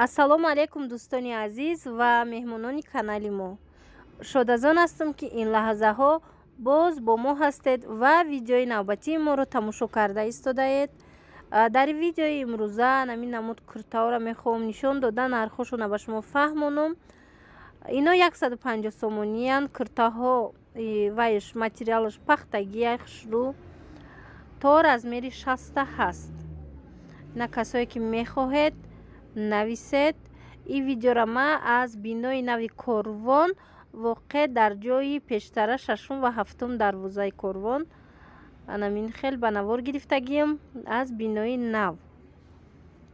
ассалому алайкум дӯстони азиз ва меҳмонони канали мо. Шодазон ҳастам ки ин лаҳзаҳо боз бо мо ҳастед ва видеои навбатии моро тамошо карда истодаед. Дар видеои имрӯза намин намуд куртаҳоро мехоҳам нишон дода, нархошона ба шумо фаҳмонам. Ино 150 сомониянд. Куртаҳо вайш материалаш пахтагия хушрӯ то размери 60 ҳаст. ина касое ки мехоҳед нависед. ин видеоро ман аз бинои нави Корвон воқеъ дар ҷои пештара 6 ва 7 дарвозаи Корвон. анамин хел ба навор гирифтагиам аз бинои нав.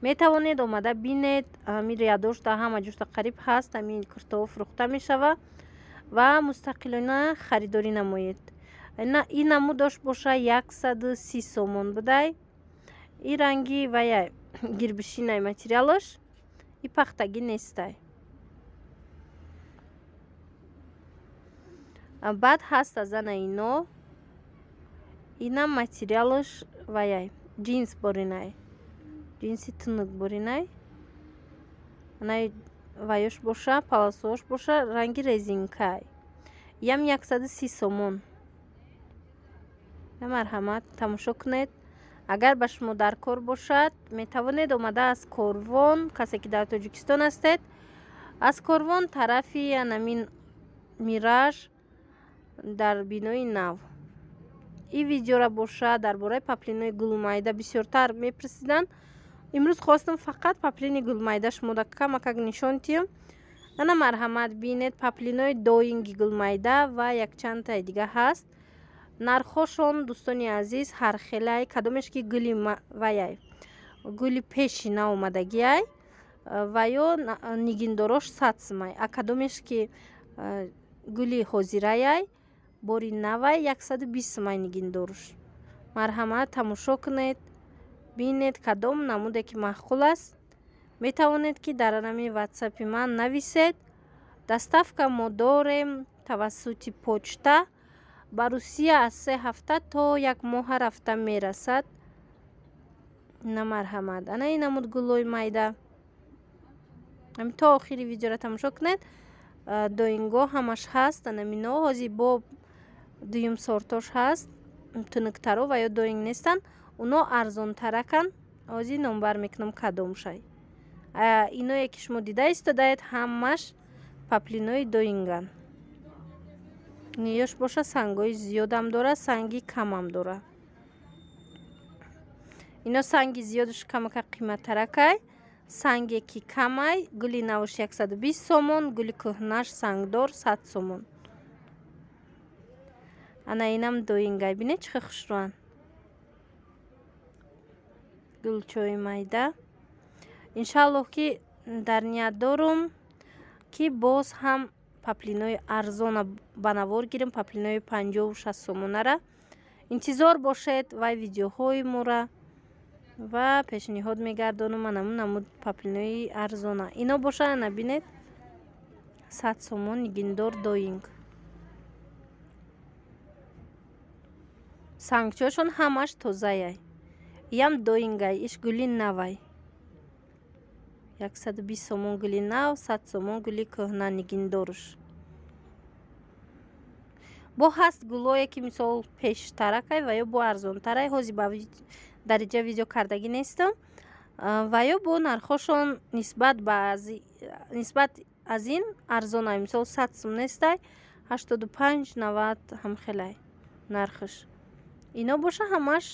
метавонед омада бинед. ҳамин рядошта ҳама ҷошта қариб ҳаст. ҳамин куртаҳо фурӯхта мешава ва мустақилона харидорӣ намоед. ин наму дошт боша 130 сомон будай. ин ранги вая гирбишинай материалаш и пахтагӣ нестай. баъд ҳаст аз ана ино. инам материалаш ваяй ҷинс боринай. ҷинси тунук боринай. анай ваёш боша, паласош боша, ранги резинкай. ям 130 сомон. марҳамат, тамошо кунед. агар ба шумо дар кор бошад, метавонед омада аз Корвон, касе ки дар Тоҷикистон ҳастед, аз Корвон тарафи анамин Мираж дар бинои нав. ин видеора боша дар бораи паплинои Гулмайда бисёртар мепурсиданд. имрӯз хостам фақат паплини Гулмайда шумода камакак нишон тиям. ана марҳамат бинед, паплинои доинги Гулмайда ва якчандтаи дига ҳаст. нархошон дӯстони азиз ҳархелай. кадомеш ки гули ваяй гули пеши наомадагиай ва ё нигиндорош 100 сомай. а кадомеш ки гули ҳозираяй бори навай 120 сомай нигиндорош. марҳамат, тамошо кунед, бинед кадом намуде ки маъқул аст. метавонед ки дар анами ватсапи ман нависед. доставка мо дорем тавассути почта. ба Русия аз 3 ҳафта то 1 моҳа рафта мерасад. на марҳамат. ана ин намуд гулои майда. ҳамин то охири видеоро тамошо кунед. доингоҳ ҳамаш ҳаст. анамино ҳози бо дуюм сортош ҳаст. тунуктаро ва ё доинг нестанд. уно арзонтаракан. ҳозир номбар мекунам кадомшай. иное ки шумо дида истодаед ҳамаш паплинои доинган. ниёш боша сангои зиёдам дора, санги камам дора. ино санги зиёдаш камака қиматтаракай. санге ки камай гули наваш 120 сомон, гули кӯҳнаш сангдор 100 сомон. ана инам доингай. бинед чӣ хел хушрӯанд. гулчои майда. иншааллоҳ ки дар ният дорум ки боз ҳам паплинои арзона ба навор гирем. паплинои 50-60 сомонара. интизор бошед вай видеоҳои мора ва пешниҳод мегардонам. анамун намуд паплинои арзона. ино боша набинед 100 сомон нигиндор доинг. сангчошон ҳамаш тозаяй. ям доингай. иш гули навай. 120 сомон гули нав, 100 сомон гули кӯҳна нигиндорш. бо ҳаст гулое ки мисол пештаракай ва ё бо арзонтарай. ҳози ба дариҷа видео кардагӣ нестам. ва ё бо нархошон нисбат аз ин арзонай. мисол 100 сом нестай, 85-90 ҳамхелай нархаш. ино боша ҳамаш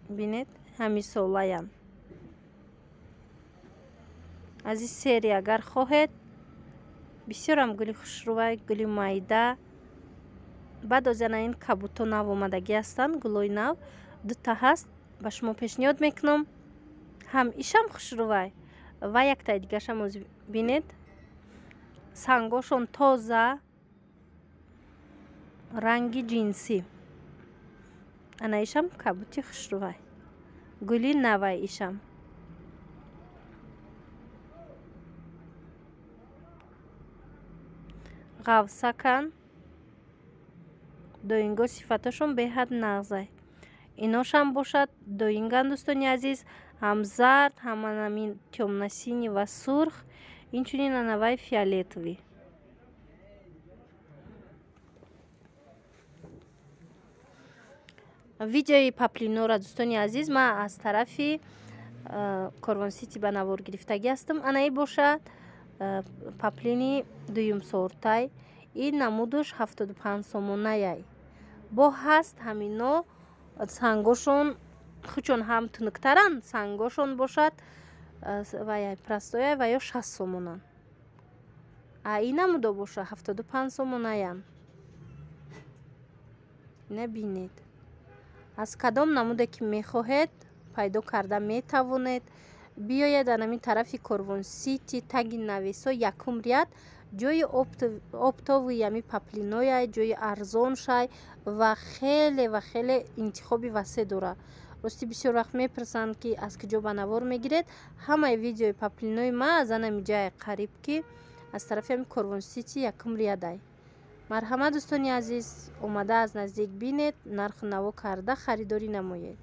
бинед ҳамисолаянд. аз ин серия агар хоҳед, бисёрам гули хушрӯвай, гули майда. баъд аз ана ин кабуто нав омадагӣ ҳастанд. гулои нав дута ҳаст. ба шумо пешниҳод мекунам ҳам ишам хушрӯвай ва яктаи дигашам оз бинед. сангошон тоза, ранги ҷинсӣ. ана ишам кабути хушрӯвай. гули навай ишам. ғавсакан. доинго сифаташон беҳад нағзай. иношам бошад доинган дӯстони азиз. ҳам зард, ҳам анамин тёмнасинӣ ва сурх, инчунин анаваи фиолетовӣ. видеои паплиноро дӯстони азиз ман аз тарафи Корвон Сити ба навор гирифтагӣ ҳастам. Анаи бошад паплини дуюм сортай. ин намудаш 75 сомонаяй. бо ҳаст ҳамино сангошон хучон ҳам тунуктаран, сангошон бошад ваяй прастояй ва ё 60 сомонан. ин намудо боша 75 сомонаян. ина бинед. аз кадом намуде ки мехоҳед пайдо карда метавонед. биёед анамин тарафи Корвон Сити таги навесо якум ряд ҷои оптову ями паплинояй ҷои арзоншай ва хеле интихоби васеъ дора. рости бисёр вақт мепурсанд ки аз куҷо ба навор мегиред. ҳамаи видеои паплинои ман аз анами ҷае қариб ки аз тарафи ами Корвон Сити якум рядай. марҳамат дӯстони азиз, омада аз наздик бинед, нарху наво карда харидорӣ намоед.